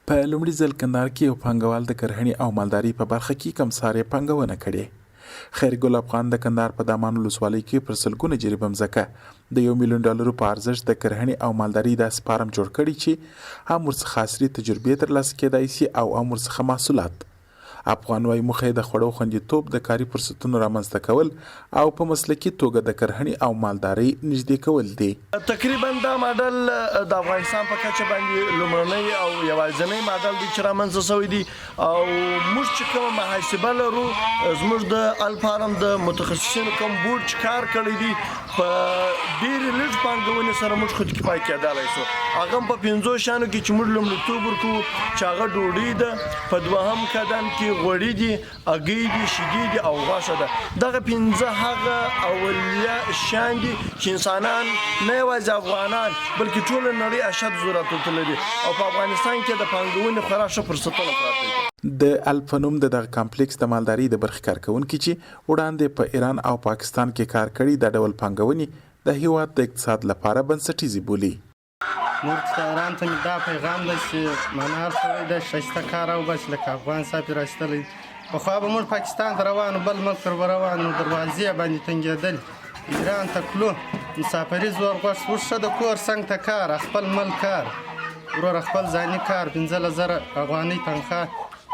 په لومړي ځل کندهار کې یو پانګوال د کرهڼې او مالدارۍ په برخه کې کمسارې پانګونه کړې. خیرګل افغان د کندهار په دامان ولسوالۍ کې پر سلګونه جریبه مځکه د $1 میلیون په ارزښت د کرهڼې او مالدارۍ داسې فارم جوړ کړی چې هم ورڅخه عصري تجربې ترلاسه کېدای شي او هم ورڅخه محصولات. افغان وايي موخه یې د خوړو خوندیتوب، د کاري فرصتونو رامنځته کول او په مسلکي توګه د کرهڼې او مالدارۍ نږدې کول دي. تقریبا دا ماډل د افغانستان په کچه باندې لومړنی او یوازینی ماډل دی چې رامنځته شوی دی او موږ چې کومه محاسبه لرو زموږ د الفارم د متخصصینو کوم بورډ چې کار کړی دی په ډېرې لږ پانګونې سره موږ خودکفایه کېدلی شو. هغه هم په 5 شیانو کې چې موږ لومړیتوب ورکوو چې هغه ډوډۍ ده، په دوهم قدم کې غوړي دي، هګۍ دي، شیدې دي او غوښه ده. دغه 5 هغه اولیه شیان دي چې انسانان نه یوازې افغانان بلکې ټوله نړۍ اشد ضرورت لري او په افغانستان کې د پانګونې خورا ښه فرصتونه پراته دي. د الفنوم د دغه کمپلیکس د مالدارۍ د برخې کارکونکي چې وړاندې په ایران او پاکستان کې کار کړي د ډول پانګونې د هیواد د اقتصاد لپاره بنسټیزې بولي. نور ایران ته دا پیغام دی چې منار سره د ښایسته کار او بس لکه افغان سفیر راستلی پخوا به موږ پاکستان ته روانو، بل ملک ته روانو، دروازې باندې تنګېدل، ایران ته تلو، مسافري زور غوښ وښه د کور څنګ ته کار، خپل ملک کار، ورور خپل ځاني کار، 15,000 افغانۍ تنخواه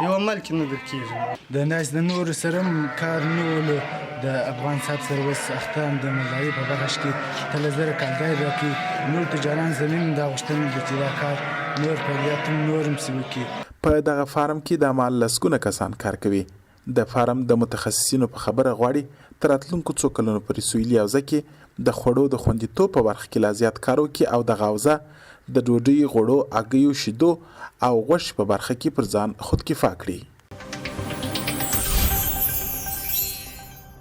یو ملک نه درکېږي. د ناس د نور سره کار نیولو د افغان صاحب سره اوس اختام د مالدارۍ په برخه کې 13,000 کالداري راکړي. نور تجاران زمین دا غوښتنه ده چې دا کار نور فعالیت نور هم پسې وکړي. په دغه فارم کې د مال لسګونه کسان کار کوي. د فارم د متخصصینو په خبره غواړي تر راتلونکو څو کلونو پورې سویلي حوزه کې د خوړو د خوندیتوب په برخه کې لا زیات کار وکړي او دغه حوزه د ډوډۍ، غوړو، هګیو، شیدو او غوښې په برخه کې پر ځان خودکفا کړي.